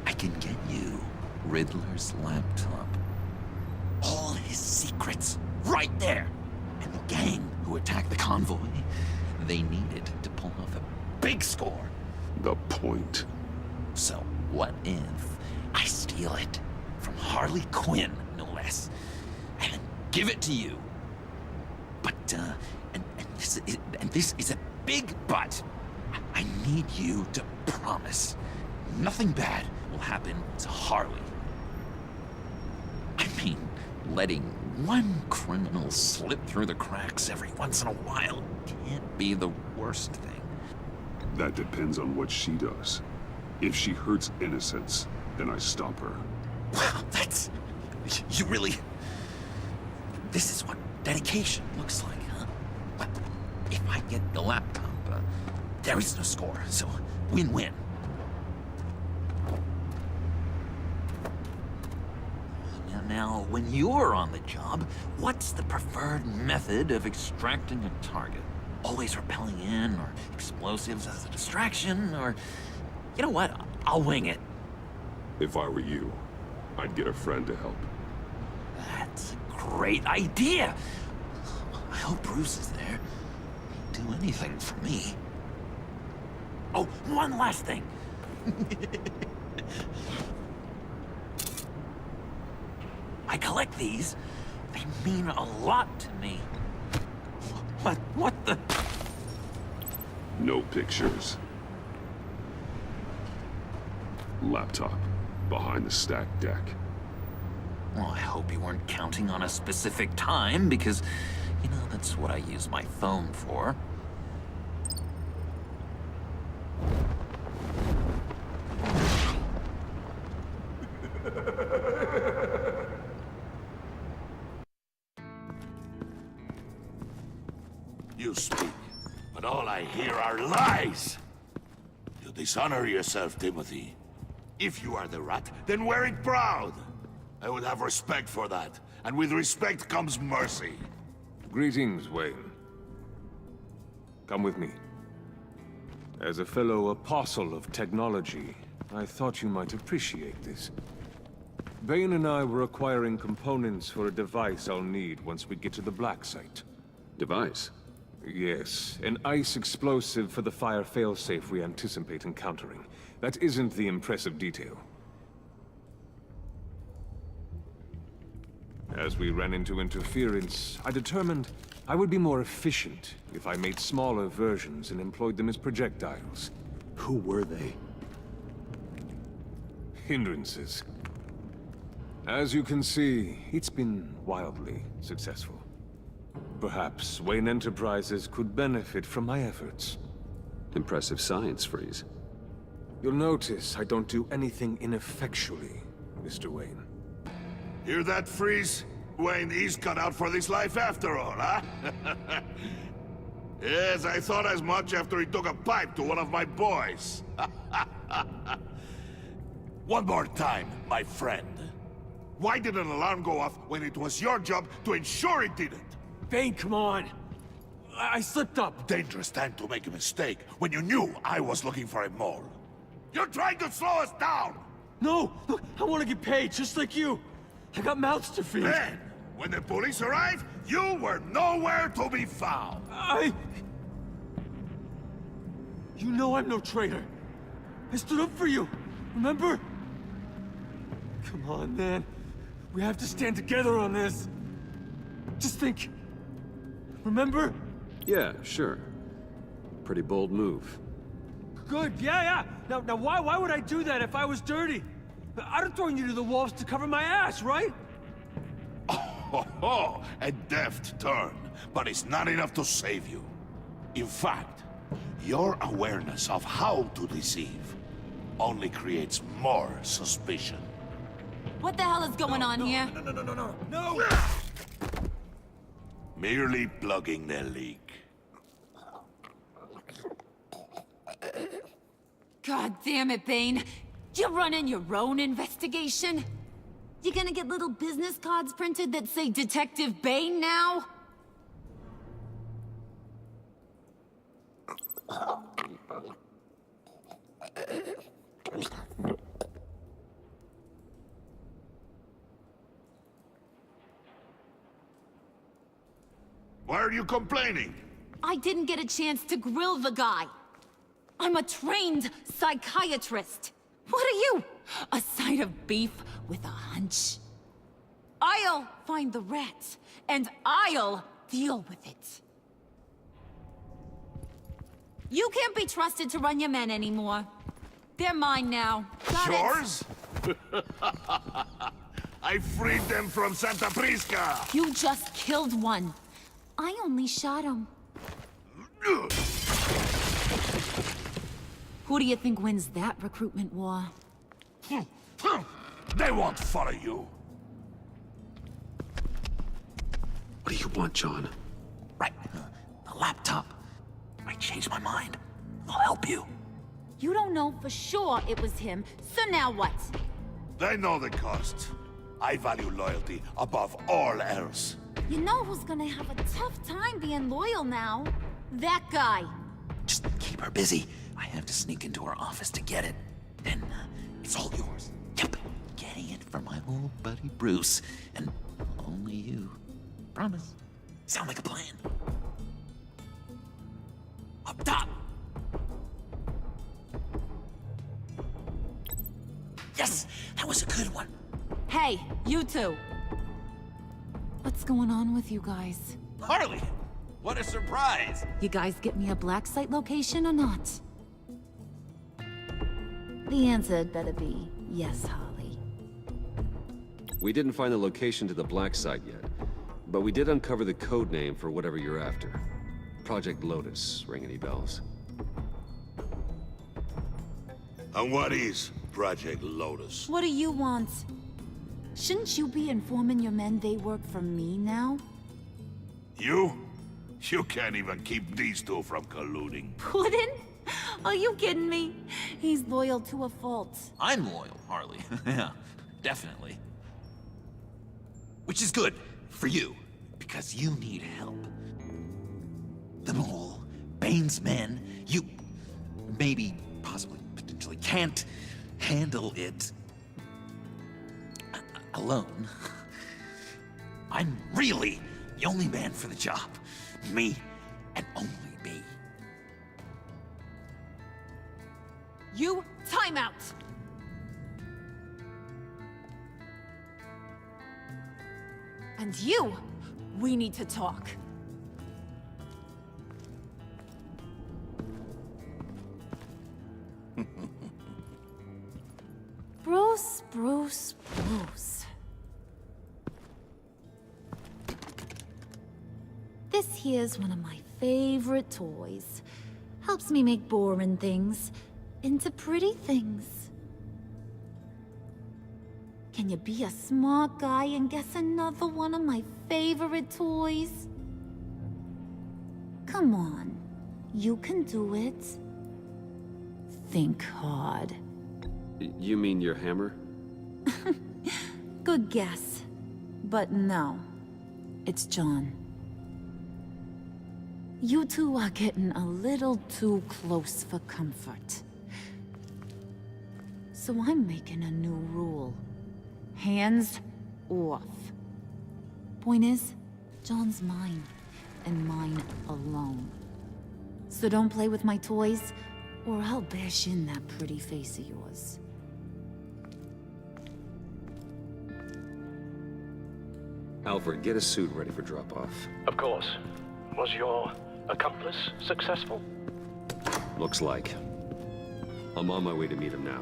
I can get you Riddler's laptop. All his secrets, right there. And the gang who attacked the convoy, they needed to pull off a big score. The point. So what if I steal it from Harley Quinn, no less, and give it to you? But, and this is a big but. I need you to promise nothing bad will happen to Harley. I mean, letting One criminal slip through the cracks every once in a while can't be the worst thing. That depends on what she does. If she hurts innocents, then I stop her. Wow, that's... You really... This is what dedication looks like, huh? But if I get the laptop, there is no score, so win-win. Now, when you're on the job, what's the preferred method of extracting a target? Always rappelling in, or explosives as a distraction, or... You know what? I'll wing it. If I were you, I'd get a friend to help. That's a great idea! I hope Bruce is there. He'd do anything for me. Oh, one last thing. I collect these. They mean a lot to me. What the... No pictures. Laptop. Behind the stacked deck. Well, I hope you weren't counting on a specific time, because, you know, that's what I use my phone for. You speak, but all I hear are lies! You dishonor yourself, Timothy. If you are the rat, then wear it proud! I would have respect for that, and with respect comes mercy. Greetings, Wayne. Come with me. As a fellow apostle of technology, I thought you might appreciate this. Bane and I were acquiring components for a device I'll need once we get to the Black Site. Device? Yes, an ice explosive for the fire failsafe we anticipate encountering. That isn't the impressive detail. As we ran into interference, I determined I would be more efficient if I made smaller versions and employed them as projectiles. Who were they? Hindrances. As you can see, it's been wildly successful. Perhaps Wayne Enterprises could benefit from my efforts. Impressive science, Freeze. You'll notice I don't do anything ineffectually, Mr. Wayne. Hear that, Freeze? Wayne is cut out for this life after all, huh? Yes, I thought as much after he took a pipe to one of my boys. One more time, my friend. Why did an alarm go off when it was your job to ensure it didn't? Bane, come on! I slipped up! Dangerous time to make a mistake when you knew I was looking for a mole. You're trying to slow us down! No! Look, I want to get paid, just like you! I got mouths to feed! Then, when the police arrived, you were nowhere to be found! You know I'm no traitor! I stood up for you, remember? Come on, man. We have to stand together on this. Just think. Remember? Yeah, sure. Pretty bold move. Good, yeah. Now why would I do that if I was dirty? I'd have thrown you to the wolves to cover my ass, right? Oh, a deft turn, but it's not enough to save you. In fact, your awareness of how to deceive only creates more suspicion. What the hell is going on here? No! Merely plugging the leak. God damn it, Bane. You're running your own investigation? You gonna get little business cards printed that say Detective Bane now? Why are you complaining? I didn't get a chance to grill the guy. I'm a trained psychiatrist. What are you? A side of beef with a hunch? I'll find the rat, and I'll deal with it. You can't be trusted to run your men anymore. They're mine now. Got it? Yours? I freed them from Santa Prisca! You just killed one. I only shot him. Who do you think wins that recruitment war? They won't follow you. What do you want, John? Right. The laptop. I changed my mind. I'll help you. You don't know for sure it was him, so now what? They know the cost. I value loyalty above all else. You know who's gonna have a tough time being loyal now? That guy. Just keep her busy. I have to sneak into her office to get it. Then it's all yours. Yep. Getting it from my old buddy Bruce. And only you. Promise. Sound like a plan? Up top! Yes! That was a good one. Hey, you two. What's going on with you guys? Harley! What a surprise! You guys get me a black site location or not? The answer had better be yes, Harley. We didn't find the location to the black site yet, but we did uncover the code name for whatever you're after. Project Lotus. Ring any bells? And what is Project Lotus? What do you want? Shouldn't you be informing your men they work for me now? You? You can't even keep these two from colluding. Puddin'? Are you kidding me? He's loyal to a fault. I'm loyal, Harley. Yeah, definitely. Which is good for you, because you need help. The mole, Bane's men, you maybe, possibly, potentially can't handle it alone. I'm really the only man for the job. Me, and only me. You, time out! And you, we need to talk. Bruce. This here's one of my favorite toys. Helps me make boring things into pretty things. Can you be a smart guy and guess another one of my favorite toys? Come on, you can do it. Think hard. You mean your hammer? Good guess. But no, it's John. You two are getting a little too close for comfort. So I'm making a new rule. Hands off. Point is, John's mine, and mine alone. So don't play with my toys, or I'll bash in that pretty face of yours. Alfred, get a suit ready for drop-off. Of course. Was your accomplice successful? Looks like. I'm on my way to meet him now.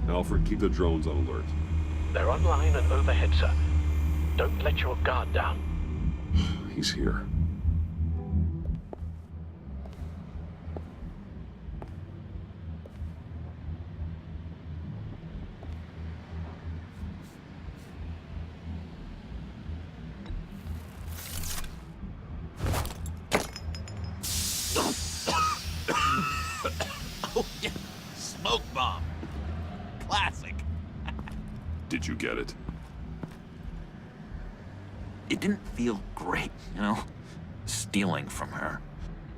Alfred, keep the drones on alert. They're online and overhead, sir. Don't let your guard down. He's here. Oh, yeah. Smoke bomb. Classic. Did you get it? It didn't feel great, you know? Stealing from her.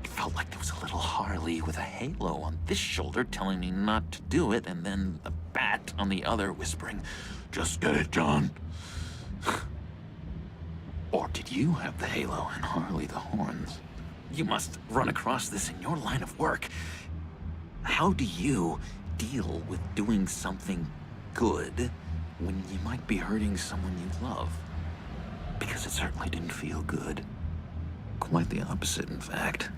It felt like there was a little Harley with a halo on this shoulder telling me not to do it, and then the bat on the other whispering, "Just get it, John." Or did you have the halo and Harley the horns? You must run across this in your line of work. How do you deal with doing something good when you might be hurting someone you love. Because it certainly didn't feel good. Quite the opposite, in fact.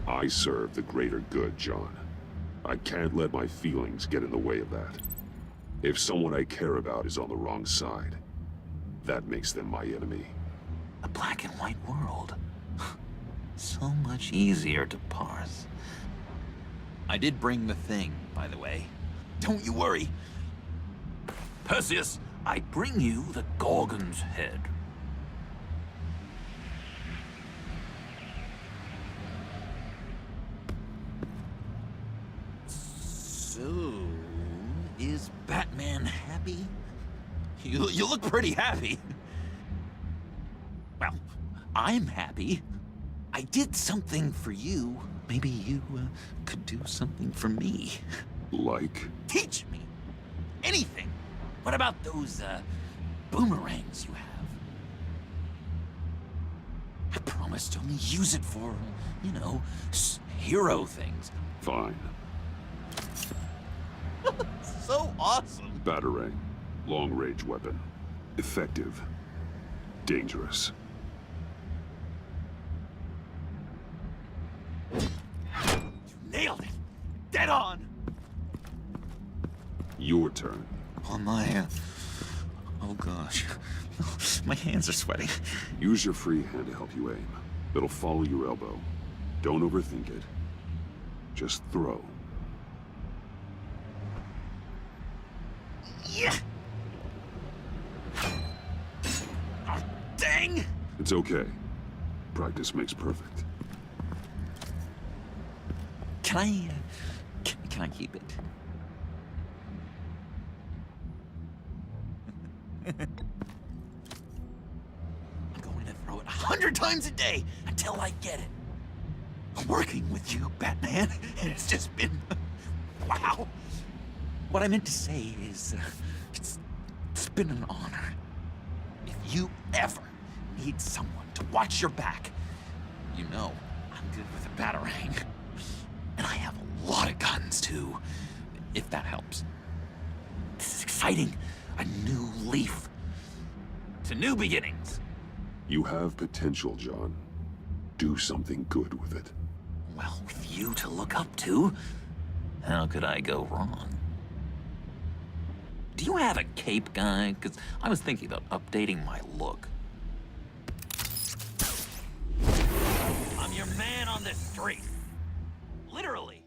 I serve the greater good, John. I can't let my feelings get in the way of that. If someone I care about is on the wrong side, that makes them my enemy. A black and white world. So much easier to parse. I did bring the thing, by the way. Don't you worry. Perseus, I bring you the Gorgon's head. So, is Batman happy? You look pretty happy. Well, I'm happy. I did something for you. Maybe you could do something for me. Like? Teach me. Anything. What about those boomerangs you have? I promise to only use it for, you know, hero things. Fine. So awesome. Batarang. Long-range weapon. Effective. Dangerous. You nailed it. Dead on. Your turn. On my, oh gosh. My hands are sweating. Use your free hand to help you aim. It'll follow your elbow. Don't overthink it. Just throw. Yeah. Oh, dang. It's okay. Practice makes perfect. Can I keep it? I'm going to throw it 100 times a day until I get it. I'm working with you, Batman, and it's just been... wow. What I meant to say is, it's been an honor. If you ever need someone to watch your back, you know I'm good with a batarang. And I have a lot of guns, too, if that helps. This is exciting. A new leaf. To new beginnings. You have potential, John. Do something good with it. Well, with you to look up to, how could I go wrong? Do you have a cape, guy? Because I was thinking about updating my look. I'm your man on this street. Literally.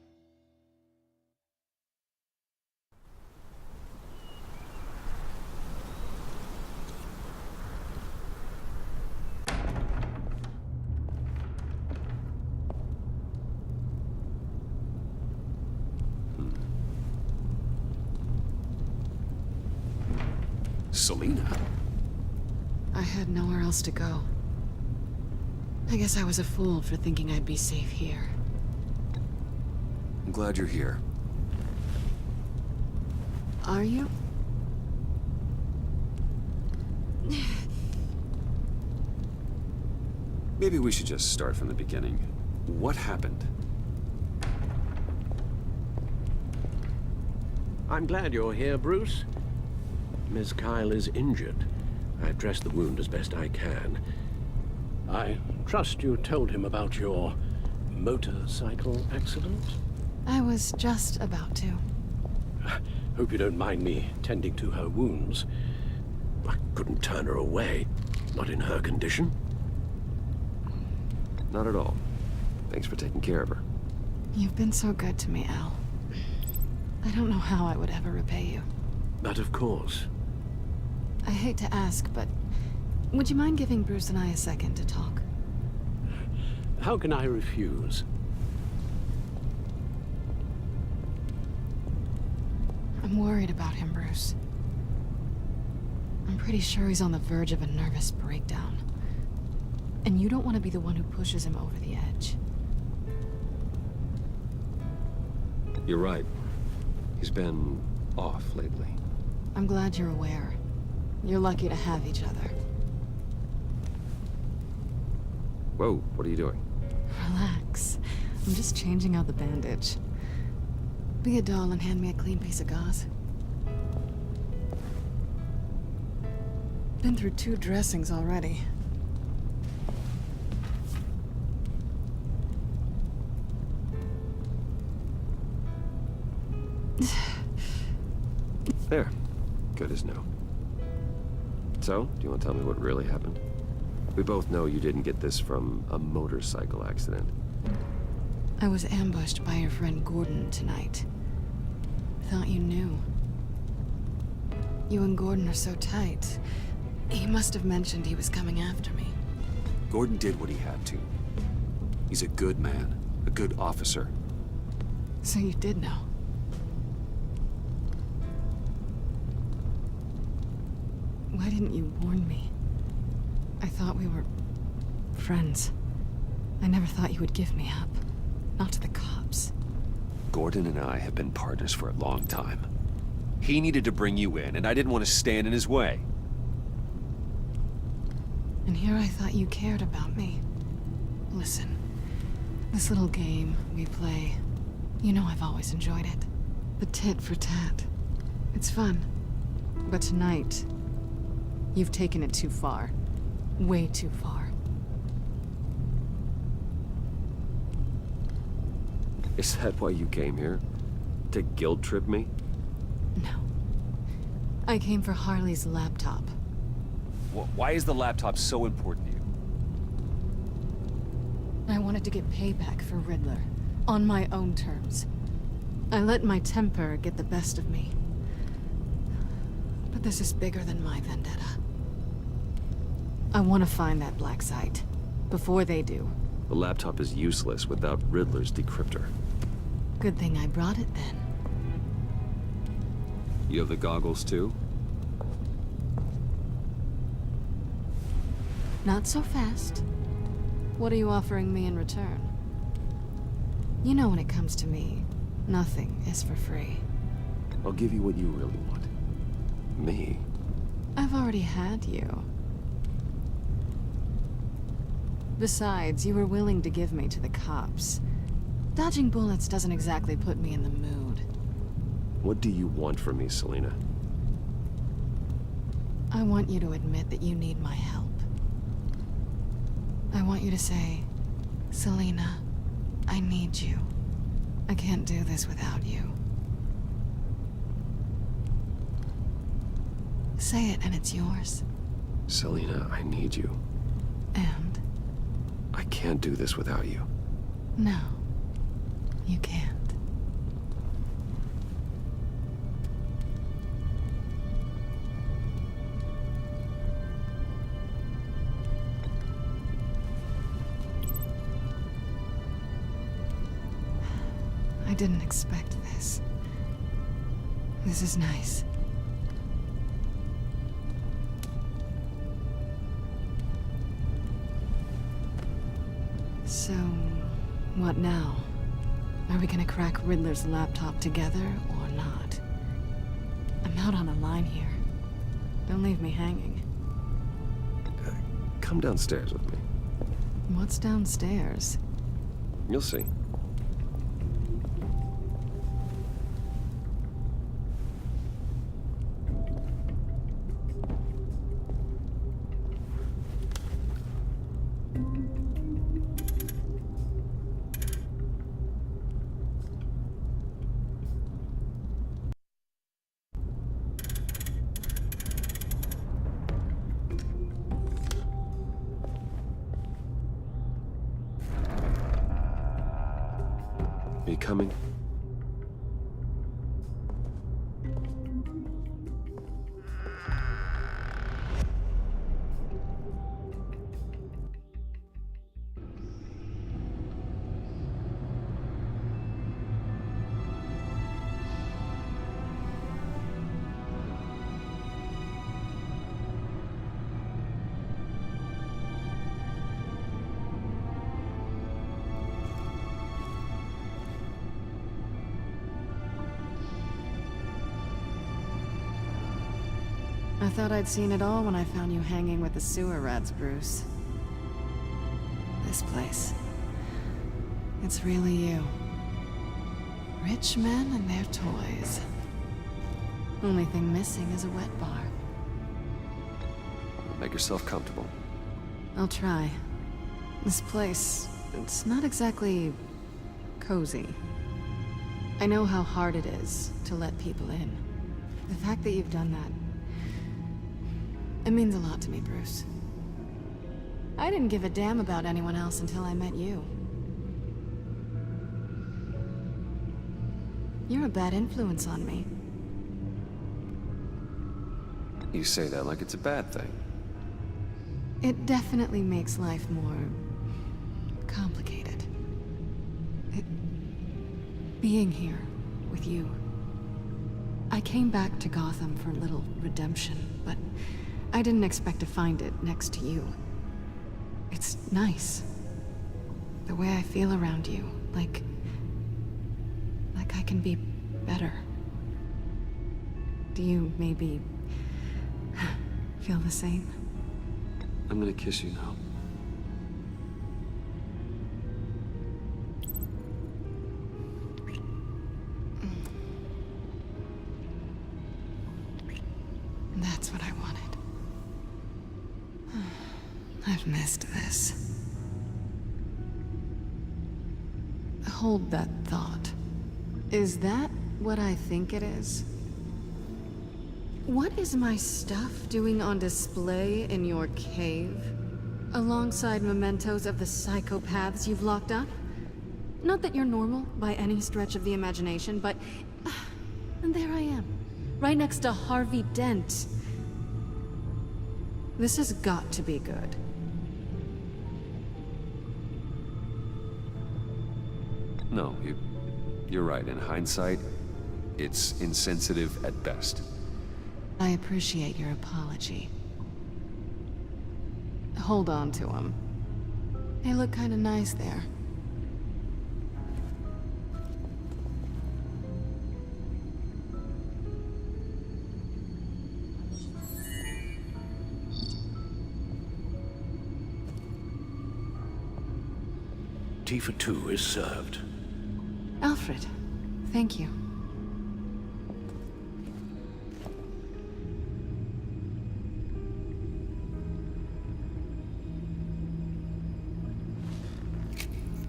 Selina? I had nowhere else to go. I guess I was a fool for thinking I'd be safe here. I'm glad you're here. Are you? Maybe we should just start from the beginning. What happened? I'm glad you're here, Bruce. Miss Kyle is injured. I've dressed the wound as best I can. I trust you told him about your motorcycle accident? I was just about to. Hope you don't mind me tending to her wounds. I couldn't turn her away, not in her condition. Not at all. Thanks for taking care of her. You've been so good to me, Al. I don't know how I would ever repay you. But of course. I hate to ask, but would you mind giving Bruce and I a second to talk? How can I refuse? I'm worried about him, Bruce. I'm pretty sure he's on the verge of a nervous breakdown. And you don't want to be the one who pushes him over the edge. You're right. He's been off lately. I'm glad you're aware. You're lucky to have each other. Whoa, what are you doing? Relax. I'm just changing out the bandage. Be a doll and hand me a clean piece of gauze. Been through 2 dressings already. There. Good as new. So, do you want to tell me what really happened? We both know you didn't get this from a motorcycle accident. I was ambushed by your friend Gordon tonight. Thought you knew. You and Gordon are so tight. He must have mentioned he was coming after me. Gordon did what he had to. He's a good man, a good officer. So you did know. Why didn't you warn me? I thought we were friends. I never thought you would give me up. Not to the cops. Gordon and I have been partners for a long time. He needed to bring you in, and I didn't want to stand in his way. And here I thought you cared about me. Listen, this little game we play, you know I've always enjoyed it. The tit for tat. It's fun. But tonight, you've taken it too far. Way too far. Is that why you came here? To guilt trip me? No. I came for Harley's laptop. Why is the laptop so important to you? I wanted to get payback for Riddler. On my own terms. I let my temper get the best of me. But this is bigger than my vendetta. I want to find that black site. Before they do. The laptop is useless without Riddler's decryptor. Good thing I brought it then. You have the goggles too? Not so fast. What are you offering me in return? You know when it comes to me, nothing is for free. I'll give you what you really want. Me? I've already had you. Besides, you were willing to give me to the cops. Dodging bullets doesn't exactly put me in the mood. What do you want from me, Selina? I want you to admit that you need my help. I want you to say, Selina, I need you. I can't do this without you. Say it and it's yours. Selina, I need you. And? I can't do this without you. No, you can't. I didn't expect this. This is nice. So, what now? Are we gonna crack Riddler's laptop together or not? I'm out on a line here. Don't leave me hanging. Come downstairs with me. What's downstairs? You'll see. Are you coming? I thought I'd seen it all when I found you hanging with the sewer rats, Bruce. This place. It's really you. Rich men and their toys. Only thing missing is a wet bar. Make yourself comfortable. I'll try. This place, it's not exactly cozy. I know how hard it is to let people in. The fact that you've done that, it means a lot to me, Bruce. I didn't give a damn about anyone else until I met you. You're a bad influence on me. You say that like it's a bad thing. It definitely makes life more complicated. Being here with you. I came back to Gotham for a little redemption, but I didn't expect to find it next to you. It's nice. The way I feel around you, like I can be better. Do you maybe feel the same? I'm gonna kiss you now. That's what I wanted. I've missed this. Hold that thought. Is that what I think it is? What is my stuff doing on display in your cave? Alongside mementos of the psychopaths you've locked up? Not that you're normal by any stretch of the imagination, but... and there I am, right next to Harvey Dent. This has got to be good. No, you're right. In hindsight, it's insensitive at best. I appreciate your apology. Hold on to them. They look kind of nice there. Tea for two is served. Alfred, thank you.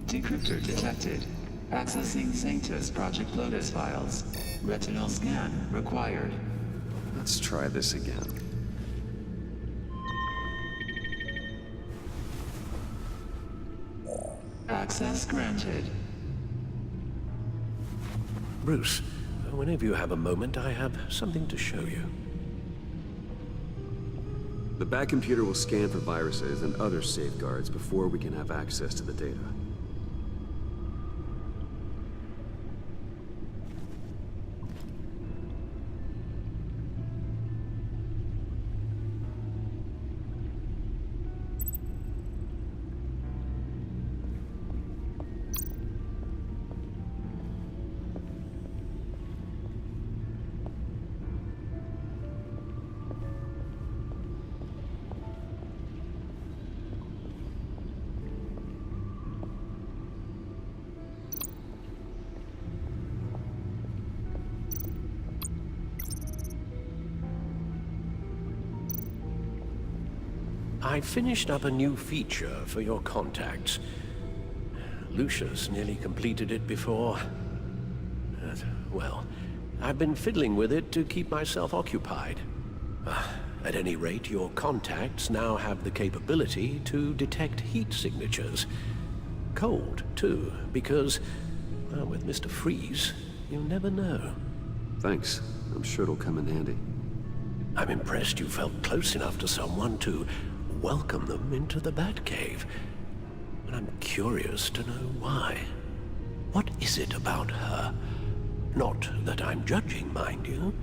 Decryptor detected. Accessing Sanctus Project Lotus files. Retinal scan required. Let's try this again. Access granted. Bruce, whenever you have a moment, I have something to show you. The back computer will scan for viruses and other safeguards before we can have access to the data. I finished up a new feature for your contacts. Lucius nearly completed it before. Well, I've been fiddling with it to keep myself occupied. At any rate, your contacts now have the capability to detect heat signatures. Cold, too, because, well, with Mr. Freeze, you never know. Thanks. I'm sure it'll come in handy. I'm impressed you felt close enough to someone to welcome them into the Batcave. And I'm curious to know why. What is it about her? Not that I'm judging, mind you.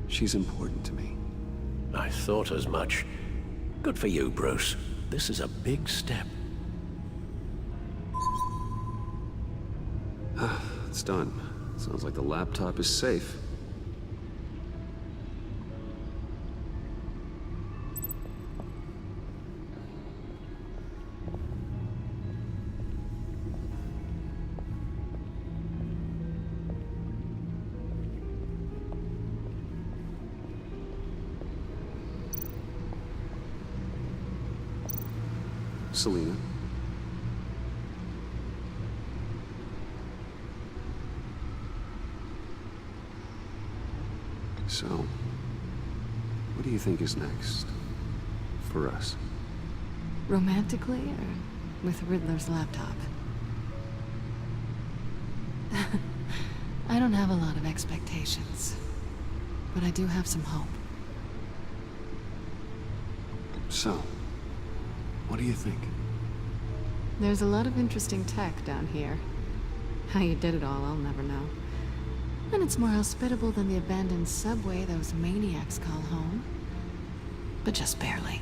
She's important to me. I thought as much. Good for you, Bruce. This is a big step. It's done. Sounds like the laptop is safe. Selena. So, what do you think is next for us? Romantically, or with Riddler's laptop? I don't have a lot of expectations, but I do have some hope. So, what do you think? There's a lot of interesting tech down here. How you did it all, I'll never know. And it's more hospitable than the abandoned subway those maniacs call home. But just barely.